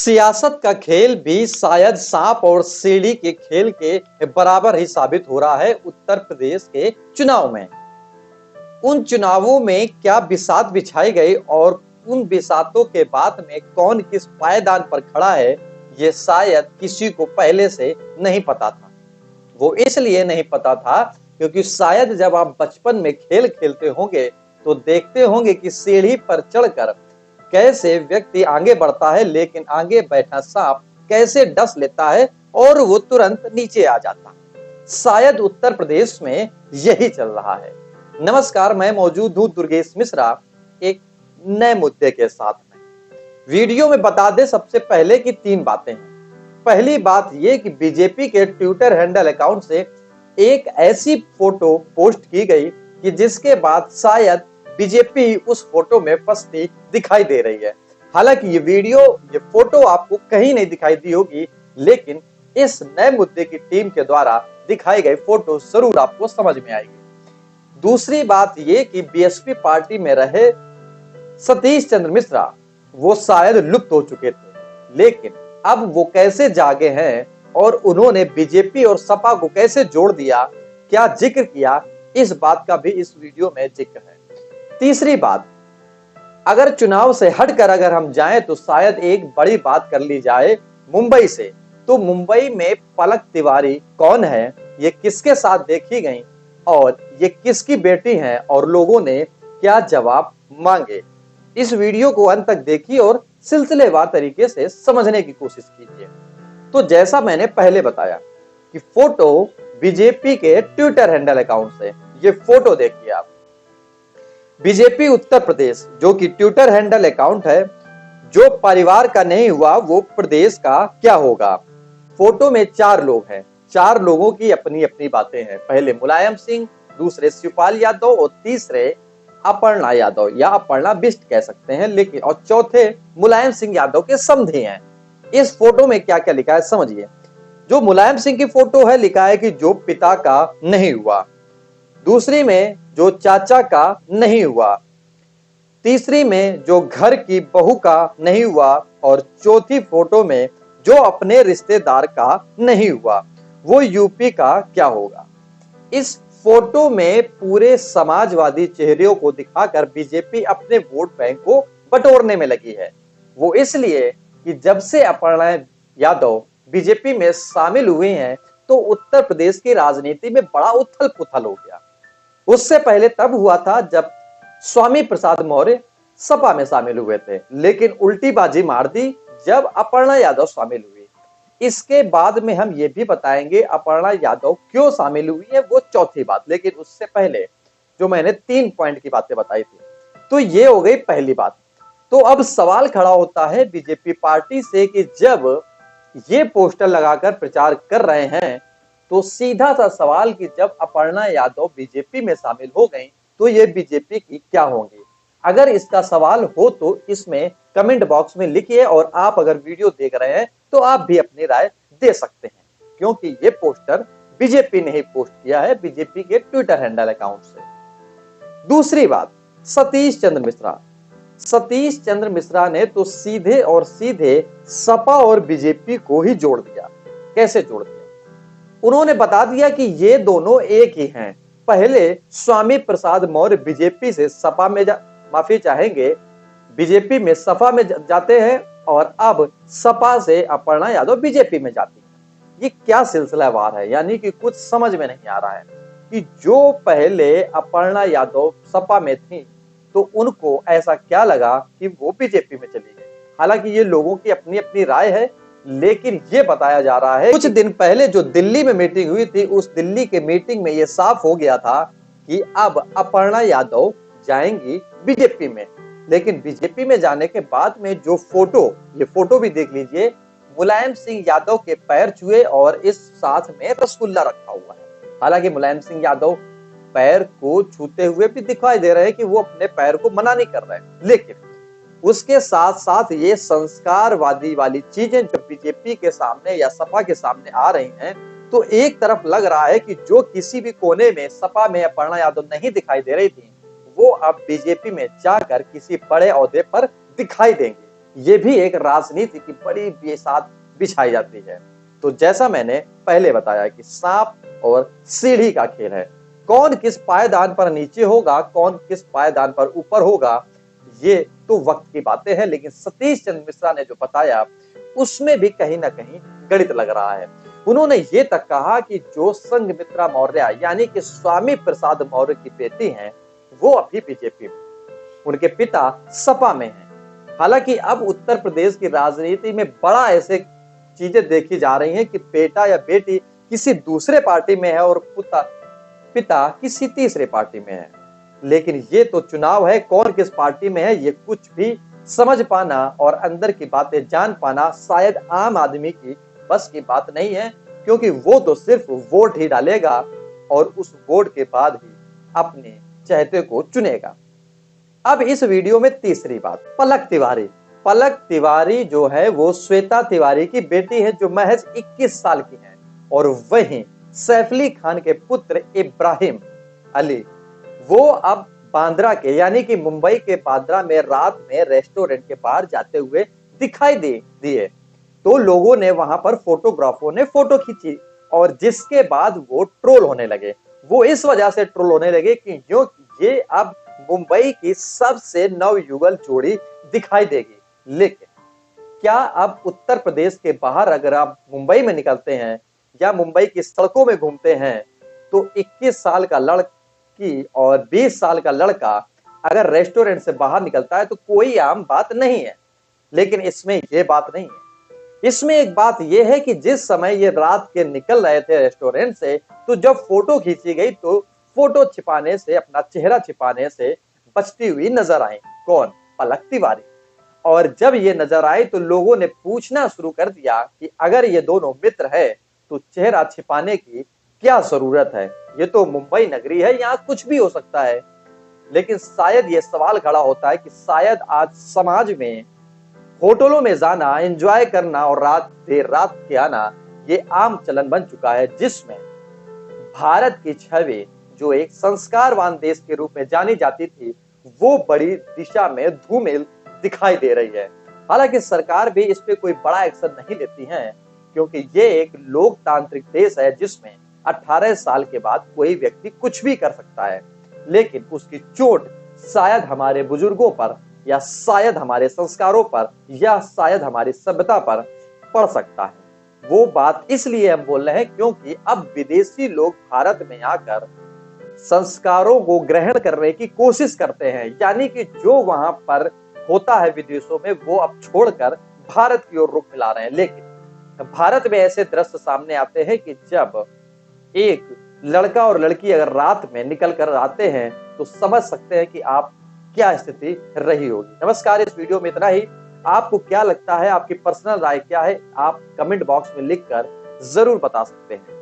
सियासत का खेल भी शायद सांप और सीढ़ी के खेल के बराबर ही साबित हो रहा है उत्तर प्रदेश के चुनाव में। उन चुनावों में क्या बिसात बिछाई गई और उन बिसातों के बाद में कौन किस पायदान पर खड़ा है, ये शायद किसी को पहले से नहीं पता था। वो इसलिए नहीं पता था क्योंकि शायद जब आप बचपन में खेल खेलते होंगे तो देखते होंगे कि सीढ़ी पर चढ़कर कैसे व्यक्ति आगे बढ़ता है, लेकिन आगे बैठा सांप कैसे डस लेता है और वो तुरंत नीचे आ जाता है। शायद उत्तर प्रदेश में यही चल रहा है। नमस्कार, मैं मौजूद हूं दुर्गेश मिश्रा एक नए मुद्दे के साथ में। वीडियो में बता दे सबसे पहले कि 3 बातें हैं। पहली बात यह कि बीजेपी के ट्विटर हैंडल अकाउंट से एक ऐसी फोटो पोस्ट की गई कि जिसके बाद शायद बीजेपी उस फोटो में फंसती दिखाई दे रही है। हालांकि ये फोटो आपको कहीं नहीं दिखाई दी होगी, लेकिन इस नए मुद्दे की टीम के द्वारा दिखाई गई फोटो जरूर आपको समझ में आएगी। दूसरी बात यह कि बीएसपी पार्टी में रहे सतीश चंद्र मिश्रा वो शायद लुप्त हो चुके थे, लेकिन अब वो कैसे जागे हैं और उन्होंने बीजेपी और सपा को कैसे जोड़ दिया, क्या जिक्र किया, इस बात का भी इस वीडियो में जिक्र है। तीसरी बात, अगर चुनाव से हटकर अगर हम जाएं तो शायद एक बड़ी बात कर ली जाए मुंबई से। तो मुंबई में पलक तिवारी कौन है, ये किसके साथ देखी गई और ये किसकी बेटी हैं और लोगों ने क्या जवाब मांगे। इस वीडियो को अंत तक देखिए और सिलसिलेवार तरीके से समझने की कोशिश कीजिए। तो जैसा मैंने पहले बताया कि फोटो बीजेपी के ट्विटर हैंडल अकाउंट से, ये फोटो देखिए आप। बीजेपी उत्तर प्रदेश जो कि ट्विटर हैंडल अकाउंट है, जो परिवार का नहीं हुआ वो प्रदेश का क्या होगा। फोटो में 4 लोग हैं, 4 लोगों की अपनी अपनी बातें हैं। पहले मुलायम सिंह, दूसरे शिवपाल यादव और तीसरे अपर्णा यादव या अपर्णा बिष्ट कह सकते हैं, लेकिन और चौथे मुलायम सिंह यादव के समधी हैं। इस फोटो में क्या क्या लिखा है समझिए। जो मुलायम सिंह की फोटो है, लिखा है कि जो पिता का नहीं हुआ। दूसरी में जो चाचा का नहीं हुआ। तीसरी में जो घर की बहू का नहीं हुआ और चौथी फोटो में जो अपने रिश्तेदार का नहीं हुआ। वो यूपी का क्या होगा। इस फोटो में पूरे समाजवादी चेहरों को दिखाकर बीजेपी अपने वोट बैंक को बटोरने में लगी है। वो इसलिए कि जब से अपर्णा यादव बीजेपी में शामिल हुए हैं तो उत्तर प्रदेश की राजनीति में बड़ा उथल पुथल हो गया। उससे पहले तब हुआ था जब स्वामी प्रसाद मौर्य सपा में शामिल हुए थे, लेकिन उल्टी बाजी मार दी जब अपर्णा यादव शामिल हुई। इसके बाद में हम ये भी बताएंगे अपर्णा यादव क्यों शामिल हुई है, वो चौथी बात। लेकिन उससे पहले जो मैंने 3 पॉइंट की बातें बताई थी, तो ये हो गई पहली बात। तो अब सवाल खड़ा होता है बीजेपी पार्टी से कि जब ये पोस्टर लगाकर प्रचार कर रहे हैं तो सीधा सा सवाल कि जब अपर्णा यादव बीजेपी में शामिल हो गई तो ये बीजेपी की क्या होंगी। अगर इसका सवाल हो तो इसमें कमेंट बॉक्स में लिखिए, और आप अगर वीडियो देख रहे हैं तो आप भी अपनी राय दे सकते हैं, क्योंकि ये पोस्टर बीजेपी ने ही पोस्ट किया है, बीजेपी के ट्विटर हैंडल अकाउंट से। दूसरी बात, सतीश चंद्र मिश्रा। सतीश चंद्र मिश्रा ने तो सीधे और सीधे सपा और बीजेपी को ही जोड़ दिया। कैसे जोड़ दिया? उन्होंने बता दिया कि ये दोनों एक ही हैं। पहले स्वामी प्रसाद मौर्य बीजेपी से सपा में माफी चाहेंगे, बीजेपी में सपा में जाते हैं, और अब सपा से अपर्णा यादव बीजेपी में जाती है। ये क्या सिलसिलावार है, यानी कि कुछ समझ में नहीं आ रहा है कि जो पहले अपर्णा यादव सपा में थी तो उनको ऐसा क्या लगा कि वो बीजेपी में चली गई। हालांकि ये लोगों की अपनी अपनी राय है, लेकिन ये बताया जा रहा है कुछ दिन पहले जो दिल्ली में मीटिंग हुई थी, उस दिल्ली के मीटिंग में ये साफ हो गया था कि अब अपर्णा यादव जाएंगी बीजेपी में। लेकिन बीजेपी में जाने के बाद में जो फोटो, ये फोटो भी देख लीजिए, मुलायम सिंह यादव के पैर छुए और इस साथ में रसगुल्ला रखा हुआ है। हालांकि मुलायम सिंह यादव पैर को छूते हुए भी दिखाई दे रहे हैं कि वो अपने पैर को मना नहीं कर रहे हैं, लेकिन उसके साथ साथ ये संस्कारवादी वाली चीजें जब बीजेपी के सामने या सपा के सामने आ रही हैं, तो एक तरफ लग रहा है कि जो किसी भी कोने में सपा में अपर्णा यादव नहीं दिखाई दे रही थी, वो अब बीजेपी में जाकर किसी बड़े ओहदे पर दिखाई देंगे। ये भी एक राजनीति की बड़ी बेसात बिछाई जाती है। तो जैसा मैंने पहले बताया कि सांप और सीढ़ी का खेल है, कौन किस पायदान पर नीचे होगा, कौन किस पायदान पर ऊपर होगा, ये तो वक्त की बातें हैं। लेकिन सतीश चंद्र मिश्रा ने जो बताया उसमें भी कहीं ना कहीं गणित लग रहा है। उन्होंने ये तक कहा कि जो संघमित्रा मौर्य यानी कि स्वामी प्रसाद मौर्य की बेटी हैं, वो अभी बीजेपी में, उनके पिता सपा में हैं। हालांकि अब उत्तर प्रदेश की राजनीति में बड़ा ऐसे चीजें देखी जा रही हैं कि बेटा या बेटी किसी दूसरे पार्टी में है और पिता किसी तीसरे पार्टी में है। लेकिन ये तो चुनाव है, कौन किस पार्टी में है ये कुछ भी समझ पाना और अंदर की बातें जान पाना शायद आम आदमी की बस की बात नहीं है, क्योंकि वो तो सिर्फ वोट ही डालेगा और उस वोट के बाद ही अपने चहेते को चुनेगा। अब इस वीडियो में तीसरी बात, पलक तिवारी जो है वो श्वेता तिवारी की बेटी है, जो महज 21 साल की है। और वहीं सैफ अली खान के पुत्र इब्राहिम अली, वो अब बांद्रा के यानी कि मुंबई के बांद्रा में रात में रेस्टोरेंट के बाहर जाते हुए दिखाई दिए। तो लोगों ने वहां पर फोटोग्राफरों ने फोटो खींची और जिसके बाद वो ट्रोल होने लगे। वो इस वजह से ट्रोल होने लगे कि ये अब मुंबई की सबसे नवयुगल जोड़ी दिखाई देगी। लेकिन क्या अब उत्तर प्रदेश के बाहर अगर आप मुंबई में निकलते हैं या मुंबई की सड़कों में घूमते हैं तो 21 साल का लड़की और 20 साल का लड़का अगर रेस्टोरेंट से बाहर निकलता है तो कोई आम बात नहीं है। लेकिन इसमें यह बात नहीं है, इसमें एक बात यह है कि जिस समय ये रात के निकल रहे थे रेस्टोरेंट से, तो जब फोटो खींची गई तो फोटो छिपाने से, अपना चेहरा छिपाने से बचती हुई नजर आई। कौन? पलक तिवारी। और जब ये नजर आई तो लोगों ने पूछना शुरू कर दिया कि अगर ये दोनों मित्र है तो चेहरा छिपाने की क्या जरूरत है? ये तो मुंबई नगरी है, यहाँ कुछ भी हो सकता है। लेकिन शायद ये सवाल खड़ा होता है कि शायद आज समाज में होटलों में जाना, एंजॉय करना और देर रात के आना ये आम चलन बन चुका है, जिसमें भारत की छवि जो एक संस्कारवान देश के रूप में जानी जाती थी वो बड़ी दिशा में धूमिल दिखाई दे रही है। हालांकि सरकार भी इस पे कोई बड़ा एक्शन नहीं लेती है, क्योंकि ये एक लोकतांत्रिक देश है जिसमें 18 साल के बाद कोई व्यक्ति कुछ भी कर सकता है। लेकिन उसकी चोट शायद हमारे बुजुर्गों पर या शायद हमारे संस्कारों पर या शायद हमारी सभ्यता पर पड़ सकता है। वो बात इसलिए हम बोल रहे हैं क्योंकि अब विदेशी लोग भारत में आकर संस्कारों को ग्रहण करने की कोशिश करते हैं, यानी कि जो वहां पर होता है विदेशों में वो अब छोड़कर भारत की ओर रुख मिला रहे हैं। लेकिन भारत में ऐसे दृश्य सामने आते हैं कि जब एक लड़का और लड़की अगर रात में निकल कर आते हैं तो समझ सकते हैं कि आप क्या स्थिति रही होगी। नमस्कार, इस वीडियो में इतना ही। आपको क्या लगता है, आपकी पर्सनल राय क्या है, आप कमेंट बॉक्स में लिखकर जरूर बता सकते हैं।